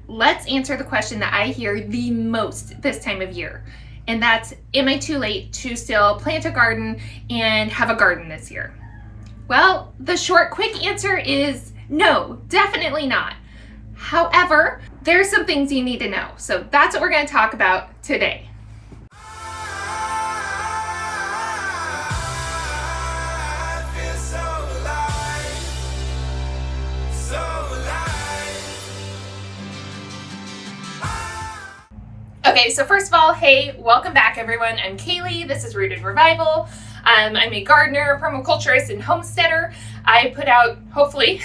let's answer the question that I hear the most this time of year. And that's, am I too late to still plant a garden and have a garden this year? Well, the short, quick answer is no, definitely not. However, there's some things you need to know. So that's what we're going to talk about today. Okay, so first of all, hey, welcome back everyone. I'm Kaylee, this is Rooted Revival. I'm a gardener, permaculturist, and homesteader. I put out, hopefully,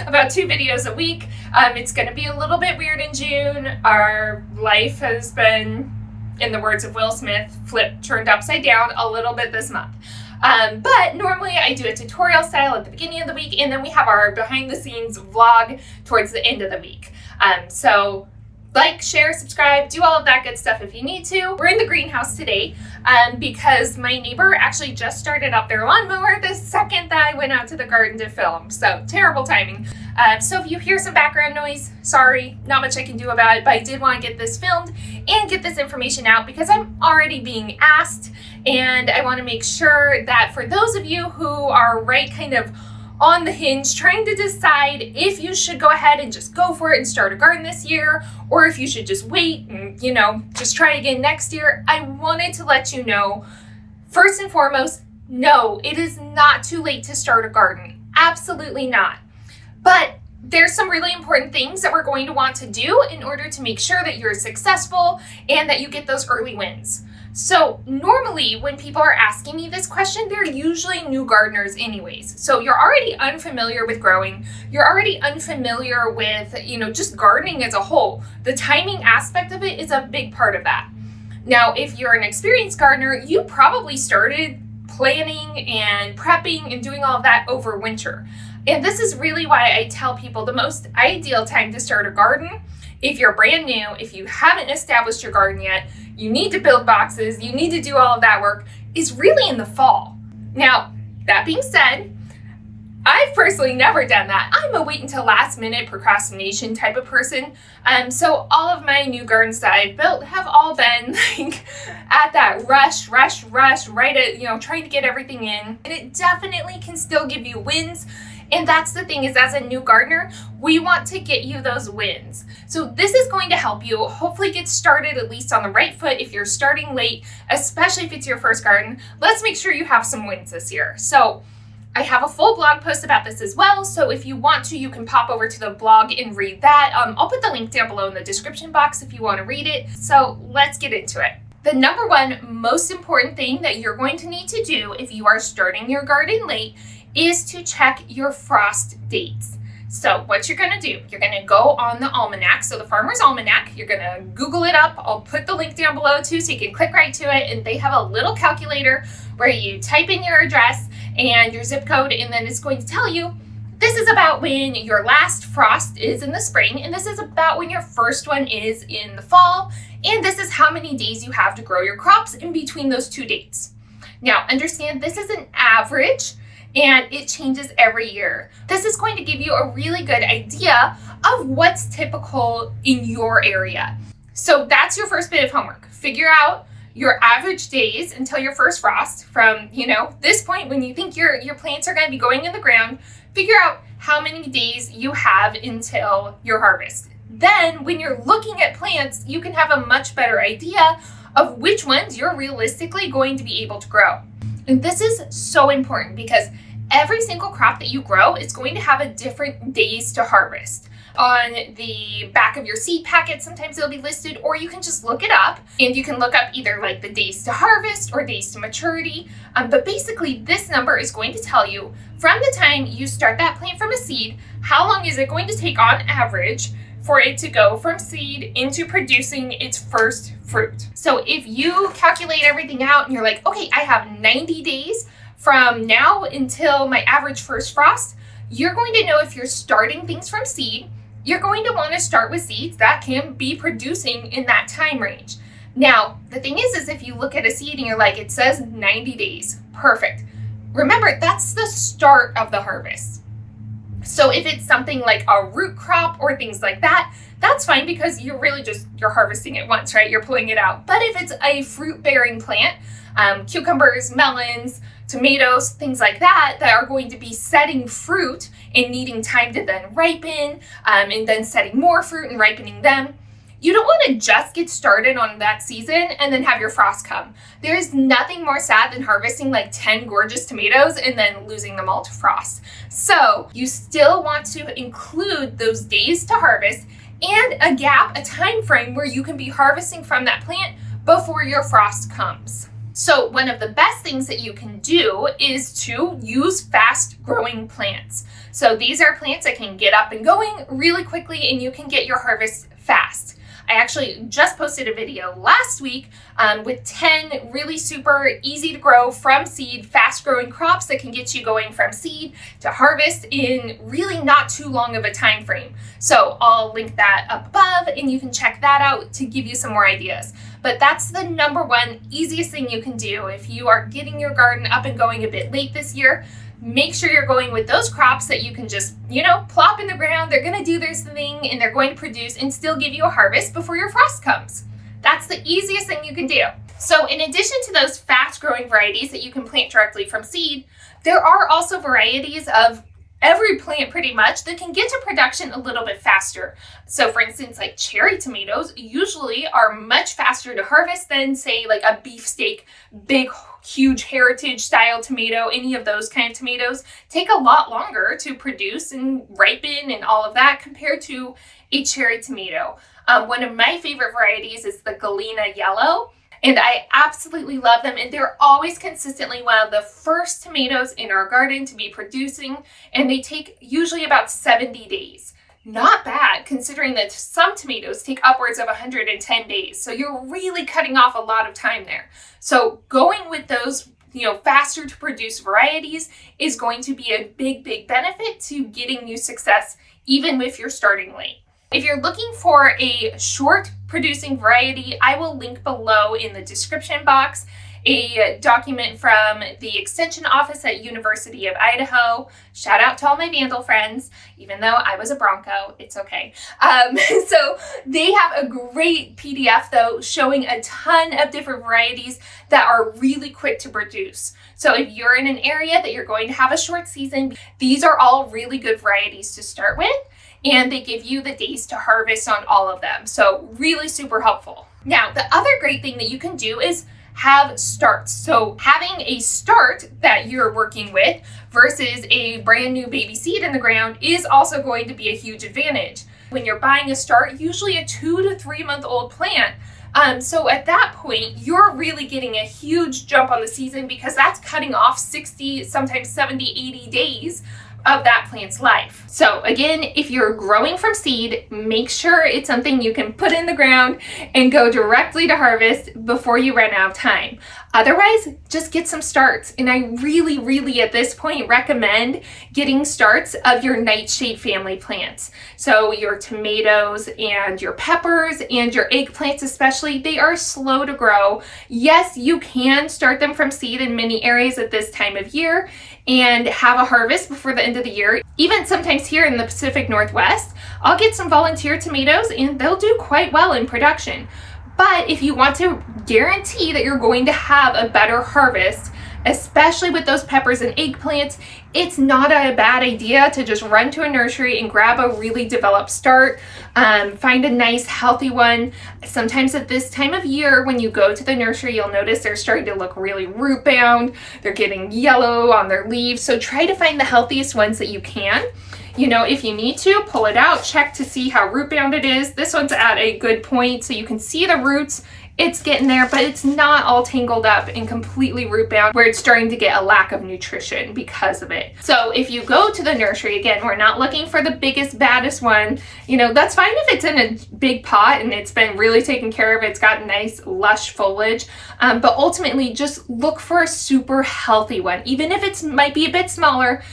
about 2 videos a week. It's gonna be a little bit weird in June. Our life has been, in the words of Will Smith, turned upside down a little bit this month. But normally I do a tutorial style at the beginning of the week, and then we have our behind the scenes vlog towards the end of the week. So like, share, subscribe, do all of that good stuff if you need to. We're in the greenhouse today because my neighbor actually just started up their lawnmower the second that I went out to the garden to film. So terrible timing. So if you hear some background noise, sorry, not much I can do about it, but I did want to get this filmed and get this information out because I'm already being asked, and I want to make sure that for those of you who are right kind of on the hinge trying to decide if you should go ahead and just go for it and start a garden this year, or if you should just wait and, just try again next year, I wanted to let you know, first and foremost, no, it is not too late to start a garden. Absolutely not. But there's some really important things that we're going to want to do in order to make sure that you're successful and that you get those early wins. So normally when people are asking me this question, they're usually new gardeners anyways. So you're already unfamiliar with growing. You're already unfamiliar with, just gardening as a whole. The timing aspect of it is a big part of that. Now, if you're an experienced gardener, you probably started planning and prepping and doing all of that over winter. And this is really why I tell people the most ideal time to start a garden, if you're brand new, if you haven't established your garden yet, you need to build boxes, you need to do all of that work, is really in the fall. Now, that being said, I've personally never done that. I'm a wait until last minute procrastination type of person. So all of my new gardens that I've built have all been at that rush, right at, trying to get everything in. And it definitely can still give you wins. And that's the thing, is as a new gardener, we want to get you those wins. So this is going to help you hopefully get started at least on the right foot if you're starting late, especially if it's your first garden. Let's make sure you have some wins this year. So I have a full blog post about this as well. So if you want to, you can pop over to the blog and read that. I'll put the link down below in the description box if you want to read it. So let's get into it. The number one most important thing that you're going to need to do if you are starting your garden late is to check your frost dates. So what you're gonna do, you're gonna go on the almanac, so the Farmer's Almanac, you're gonna Google it up. I'll put the link down below too, so you can click right to it, and they have a little calculator where you type in your address and your zip code, and then it's going to tell you, this is about when your last frost is in the spring, and this is about when your first one is in the fall, and this is how many days you have to grow your crops in between those 2 dates. Now, understand this is an average, and it changes every year. This is going to give you a really good idea of what's typical in your area. So that's your first bit of homework. Figure out your average days until your first frost from, this point when you think your plants are going to be going in the ground. Figure out how many days you have until your harvest. Then when you're looking at plants, you can have a much better idea of which ones you're realistically going to be able to grow. And this is so important because every single crop that you grow is going to have a different days to harvest. On the back of your seed packet, sometimes it'll be listed, or you can just look it up, and you can look up either like the days to harvest or days to maturity. But basically this number is going to tell you from the time you start that plant from a seed, how long is it going to take on average for it to go from seed into producing its first fruit. So if you calculate everything out and you're like, okay, I have 90 days from now until my average first frost, you're going to know if you're starting things from seed, you're going to want to start with seeds that can be producing in that time range. Now, the thing is if you look at a seed and you're like, it says 90 days, perfect. Remember, that's the start of the harvest. So if it's something like a root crop or things like that, that's fine because you're harvesting it once, right? You're pulling it out. But if it's a fruit-bearing plant, cucumbers, melons, tomatoes, things like that are going to be setting fruit and needing time to then ripen, and then setting more fruit and ripening them, you don't want to just get started on that season and then have your frost come. There's nothing more sad than harvesting like 10 gorgeous tomatoes and then losing them all to frost. So you still want to include those days to harvest and a gap, a time frame where you can be harvesting from that plant before your frost comes. So one of the best things that you can do is to use fast growing plants. So these are plants that can get up and going really quickly and you can get your harvest fast. I actually just posted a video last week with 10 really super easy to grow from seed, fast growing crops that can get you going from seed to harvest in really not too long of a time frame. So I'll link that up above and you can check that out to give you some more ideas. But that's the number one easiest thing you can do if you are getting your garden up and going a bit late this year. Make sure you're going with those crops that you can just, plop in the ground. They're going to do their thing and they're going to produce and still give you a harvest before your frost comes. That's the easiest thing you can do. So in addition to those fast growing varieties that you can plant directly from seed, there are also varieties of every plant pretty much that can get to production a little bit faster. So for instance, like cherry tomatoes usually are much faster to harvest than say like a beefsteak, big, huge heritage style tomato. Any of those kind of tomatoes take a lot longer to produce and ripen and all of that compared to a cherry tomato. One of my favorite varieties is the Galena Yellow. And I absolutely love them. And they're always consistently one of the first tomatoes in our garden to be producing. And they take usually about 70 days. Not bad, considering that some tomatoes take upwards of 110 days. So you're really cutting off a lot of time there. So going with those, faster to produce varieties is going to be a big, big benefit to getting you success, even if you're starting late. If you're looking for a short producing variety, I will link below in the description box a document from the Extension Office at University of Idaho. Shout out to all my Vandal friends, even though I was a Bronco, it's okay. So they have a great PDF though, showing a ton of different varieties that are really quick to produce. So if you're in an area that you're going to have a short season, these are all really good varieties to start with. And they give you the days to harvest on all of them. So really super helpful. Now, the other great thing that you can do is have starts. So having a start that you're working with versus a brand new baby seed in the ground is also going to be a huge advantage. When you're buying a start, usually a 2 to 3 month old plant, so at that point, you're really getting a huge jump on the season because that's cutting off 60, sometimes 70, 80 days of that plant's life. So again, if you're growing from seed, make sure it's something you can put in the ground and go directly to harvest before you run out of time. Otherwise, just get some starts. And I really, really at this point recommend getting starts of your nightshade family plants. So your tomatoes and your peppers and your eggplants especially, they are slow to grow. Yes, you can start them from seed in many areas at this time of year and have a harvest before the end of the year. Even sometimes here in the Pacific Northwest, I'll get some volunteer tomatoes and they'll do quite well in production. But if you want to guarantee that you're going to have a better harvest, especially with those peppers and eggplants, it's not a bad idea to just run to a nursery and grab a really developed start. Find a nice healthy one. Sometimes at this time of year, when you go to the nursery, you'll notice they're starting to look really root bound. They're getting yellow on their leaves. So try to find the healthiest ones that you can. If you need to, pull it out, check to see how root bound it is. This one's at a good point, so you can see the roots. It's getting there, but it's not all tangled up and completely root bound where it's starting to get a lack of nutrition because of it. So if you go to the nursery, again, we're not looking for the biggest, baddest one. That's fine if it's in a big pot and it's been really taken care of. It's got nice, lush foliage. But ultimately, just look for a super healthy one. Even if it might be a bit smaller,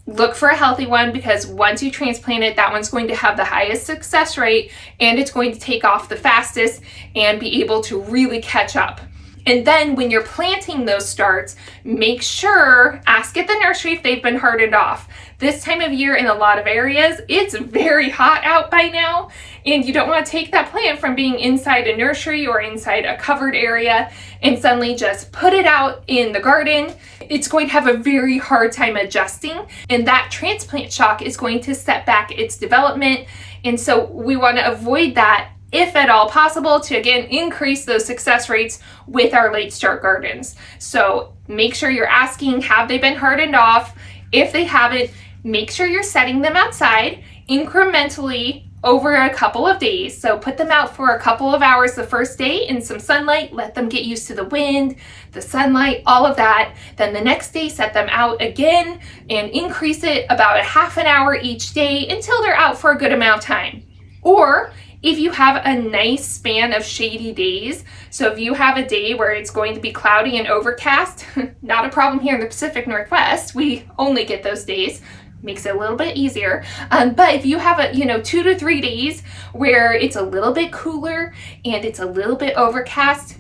look for a healthy one because once you transplant it, that one's going to have the highest success rate and it's going to take off the fastest and be able to really catch up. And then when you're planting those starts, make sure, ask at the nursery if they've been hardened off. This time of year in a lot of areas, it's very hot out by now, and you don't want to take that plant from being inside a nursery or inside a covered area and suddenly just put it out in the garden. It's going to have a very hard time adjusting, and that transplant shock is going to set back its development. And so we want to avoid that if at all possible, to again increase those success rates with our late start gardens. So make sure you're asking, have they been hardened off? If they haven't, make sure you're setting them outside incrementally over a couple of days. So put them out for a couple of hours the first day in some sunlight, let them get used to the wind, the sunlight, all of that. Then the next day, set them out again and increase it about a half an hour each day until they're out for a good amount of time. Or if you have a nice span of shady days, so if you have a day where it's going to be cloudy and overcast, not a problem here in the Pacific Northwest, we only get those days, makes it a little bit easier. But if you have 2 to 3 days where it's a little bit cooler and it's a little bit overcast,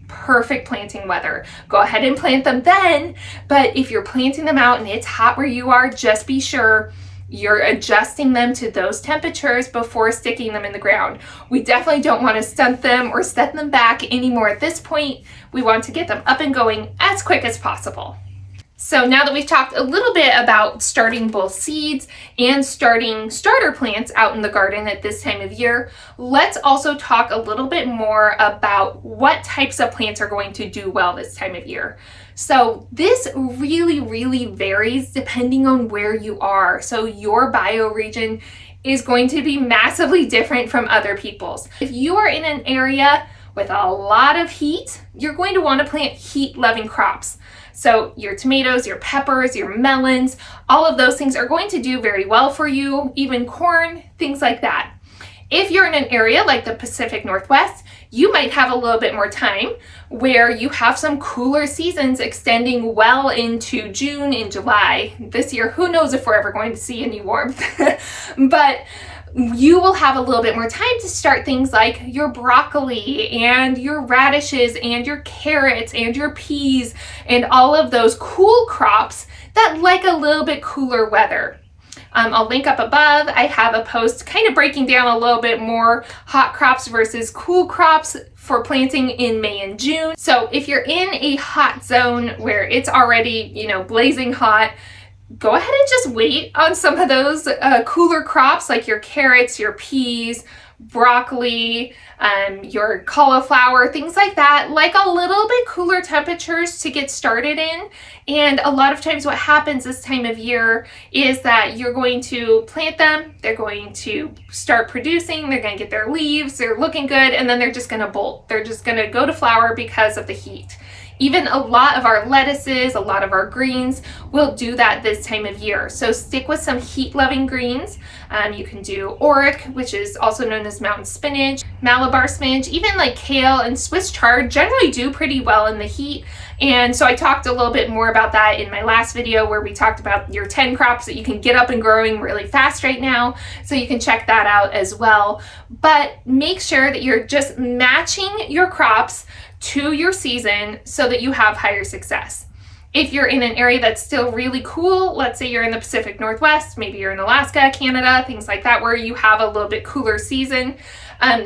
perfect planting weather. Go ahead and plant them then. But if you're planting them out and it's hot where you are, just be sure you're adjusting them to those temperatures before sticking them in the ground. We definitely don't want to stunt them or set them back anymore at this point. We want to get them up and going as quick as possible. So now that we've talked a little bit about starting both seeds and starting starter plants out in the garden at this time of year, let's also talk a little bit more about what types of plants are going to do well this time of year. So this really, really varies depending on where you are. So your bioregion is going to be massively different from other people's. If you are in an area with a lot of heat, you're going to want to plant heat-loving crops. So your tomatoes, your peppers, your melons, all of those things are going to do very well for you, even corn, things like that. If you're in an area like the Pacific Northwest, you might have a little bit more time where you have some cooler seasons extending well into June and July. This year, who knows if we're ever going to see any warmth, but you will have a little bit more time to start things like your broccoli and your radishes and your carrots and your peas and all of those cool crops that like a little bit cooler weather. I'll link up above. I have a post kind of breaking down a little bit more hot crops versus cool crops for planting in May and June. So if you're in a hot zone where it's already, blazing hot, go ahead and just wait on some of those cooler crops like your carrots, your peas, broccoli, your cauliflower, things like that, like a little bit cooler temperatures to get started in. And a lot of times what happens this time of year is that you're going to plant them, they're going to start producing, they're going to get their leaves, they're looking good, and then they're just going to bolt. They're just going to go to flower because of the heat. Even a lot of our lettuces, a lot of our greens will do that this time of year. So stick with some heat-loving greens. You can do auric, which is also known as mountain spinach, Malabar spinach, even like kale and Swiss chard generally do pretty well in the heat. And so I talked a little bit more about that in my last video where we talked about your 10 crops that you can get up and growing really fast right now. So you can check that out as well. But make sure that you're just matching your crops to your season so that you have higher success. If you're in an area that's still really cool, let's say you're in the Pacific Northwest, maybe you're in Alaska, Canada, things like that, where you have a little bit cooler season,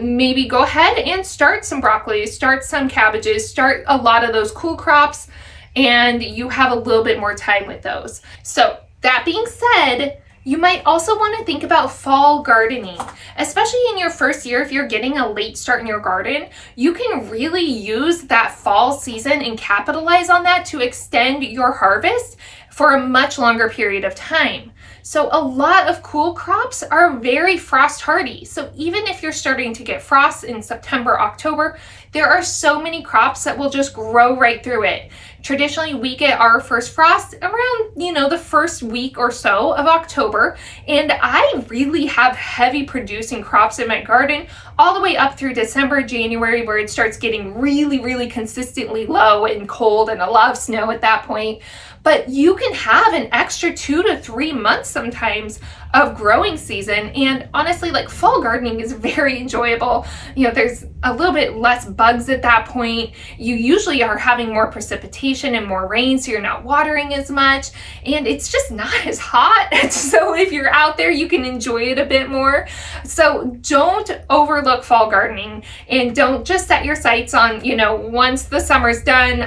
maybe go ahead and start some broccoli, start some cabbages, start a lot of those cool crops, and you have a little bit more time with those. So that being said, you might also want to think about fall gardening, especially in your first year. If you're getting a late start in your garden, you can really use that fall season and capitalize on that to extend your harvest for a much longer period of time. So a lot of cool crops are very frost hardy. So even if you're starting to get frost in September, October, there are so many crops that will just grow right through it. Traditionally, we get our first frost around, the first week or so of October. And I really have heavy producing crops in my garden all the way up through December, January, where it starts getting really, really consistently low and cold and a lot of snow at that point. But you can have an extra 2 to 3 months sometimes of growing season. And honestly, like, fall gardening is very enjoyable. You know, there's a little bit less bugs at that point. You usually are having more precipitation and more rain, so you're not watering as much, and it's just not as hot. So if you're out there, you can enjoy it a bit more. So don't overlook fall gardening, and don't just set your sights on, you know, once the summer's done,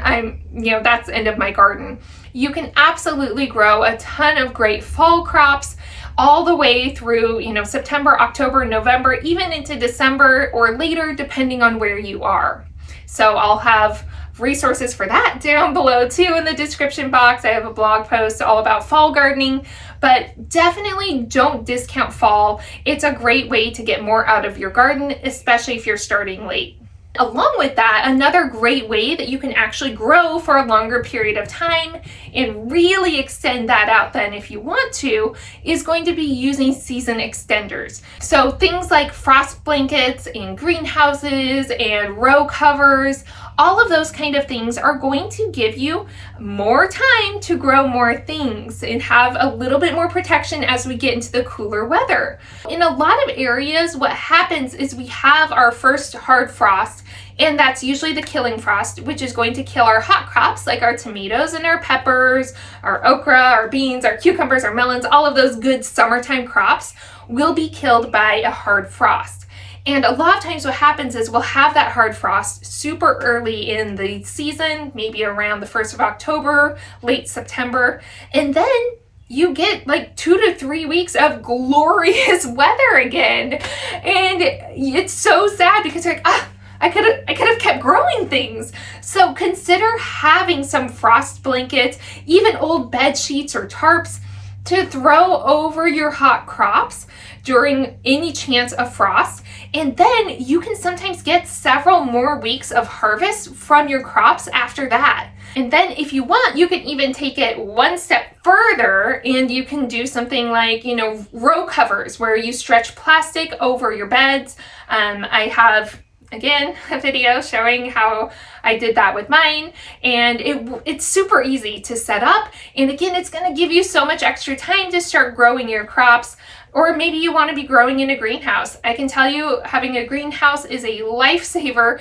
that's the end of my garden. You can absolutely grow a ton of great fall crops all the way through, September, October, November, even into December or later, depending on where you are. So I'll have resources for that down below too in the description box. I have a blog post all about fall gardening, but definitely don't discount fall. It's a great way to get more out of your garden, especially if you're starting late. Along with that, another great way that you can actually grow for a longer period of time and really extend that out then if you want to, is going to be using season extenders. So things like frost blankets and greenhouses and row covers, all of those kind of things are going to give you more time to grow more things and have a little bit more protection as we get into the cooler weather. In a lot of areas, what happens is we have our first hard frost, and that's usually the killing frost, which is going to kill our hot crops like our tomatoes and our peppers, our okra, our beans, our cucumbers, our melons. All of those good summertime crops will be killed by a hard frost. And a lot of times what happens is we'll have that hard frost super early in the season, maybe around the 1st of October, late September, and then you get like 2 to 3 weeks of glorious weather again. And it's so sad because you're like, I could have kept growing things. So consider having some frost blankets, even old bed sheets or tarps, to throw over your hot crops during any chance of frost. And then you can sometimes get several more weeks of harvest from your crops after that. And then if you want, you can even take it one step further, and you can do something like, row covers where you stretch plastic over your beds. I have, again, a video showing how I did that with mine, and it's super easy to set up. And again, it's going to give you so much extra time to start growing your crops. Or maybe you want to be growing in a greenhouse. I can tell you, having a greenhouse is a lifesaver.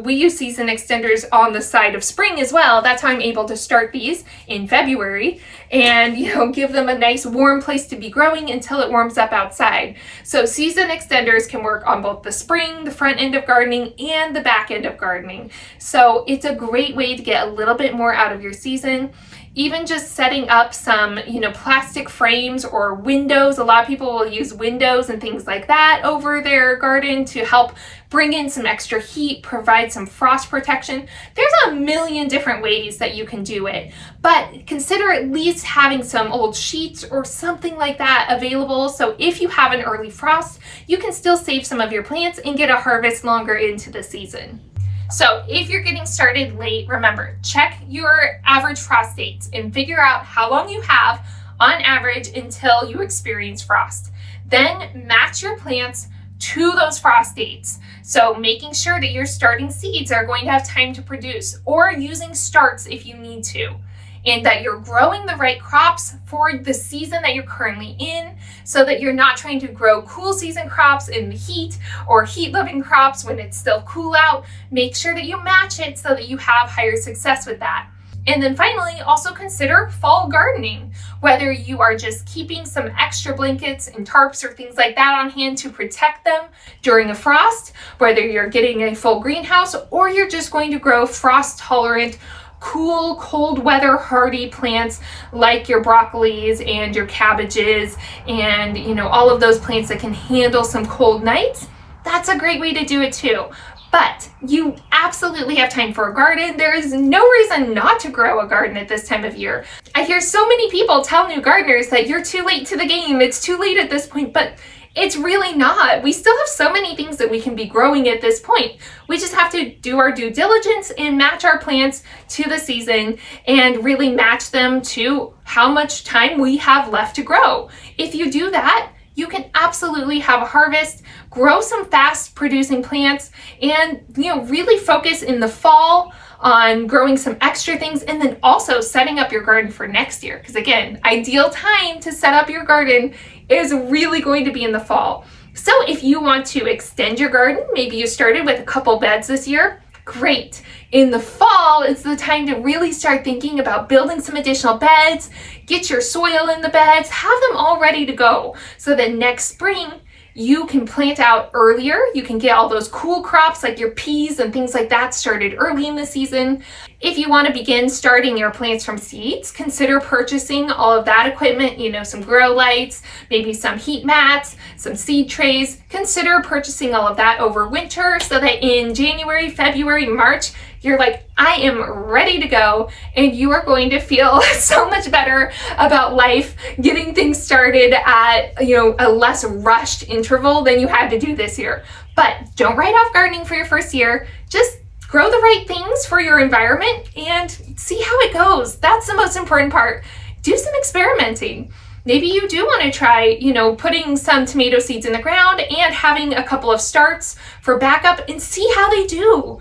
We use season extenders on the side of spring as well. That's how I'm able to start these in February and, give them a nice warm place to be growing until it warms up outside. So season extenders can work on both the spring, the front end of gardening, and the back end of gardening. So it's a great way to get a little bit more out of your season. Even just setting up some, plastic frames or windows. A lot of people will use windows and things like that over their garden to help bring in some extra heat, provide some frost protection. There's a million different ways that you can do it, but consider at least having some old sheets or something like that available. So if you have an early frost, you can still save some of your plants and get a harvest longer into the season. So if you're getting started late, remember, check your average frost dates and figure out how long you have on average until you experience frost. Then match your plants to those frost dates. So making sure that your starting seeds are going to have time to produce, or using starts if you need to. And that you're growing the right crops for the season that you're currently in, so that you're not trying to grow cool season crops in the heat or heat-loving crops when it's still cool out. Make sure that you match it so that you have higher success with that. And then finally, also consider fall gardening, whether you are just keeping some extra blankets and tarps or things like that on hand to protect them during a frost, whether you're getting a full greenhouse or you're just going to grow frost-tolerant, cool, cold weather hardy plants like your broccolis and your cabbages and, all of those plants that can handle some cold nights. That's a great way to do it too. But you absolutely have time for a garden. There is no reason not to grow a garden at this time of year. I hear so many people tell new gardeners that you're too late to the game. It's too late at this point, but it's really not. We still have so many things that we can be growing at this point. We just have to do our due diligence and match our plants to the season and really match them to how much time we have left to grow. If you do that, you can absolutely have a harvest, grow some fast producing plants, and really focus in the fall on growing some extra things, and then also setting up your garden for next year. Because again, ideal time to set up your garden is really going to be in the fall. So if you want to extend your garden, maybe you started with a couple beds this year, great. In the fall, it's the time to really start thinking about building some additional beds, get your soil in the beds, have them all ready to go so that next spring you can plant out earlier. You can get all those cool crops like your peas and things like that started early in the season. If you want to begin starting your plants from seeds, consider purchasing all of that equipment, some grow lights, maybe some heat mats, some seed trays. Consider purchasing all of that over winter so that in January, February, March, you're like, I am ready to go, and you are going to feel so much better about life, getting things started at, a less rushed interval than you had to do this year. But don't write off gardening for your first year. Just grow the right things for your environment and see how it goes. That's the most important part. Do some experimenting. Maybe you do want to try, putting some tomato seeds in the ground and having a couple of starts for backup and see how they do.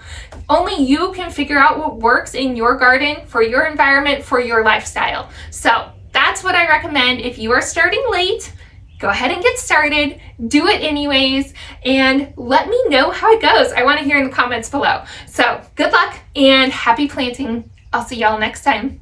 Only you can figure out what works in your garden, for your environment, for your lifestyle. So that's what I recommend. If you are starting late, go ahead and get started, do it anyways, and let me know how it goes. I want to hear in the comments below. So good luck and happy planting. I'll see y'all next time.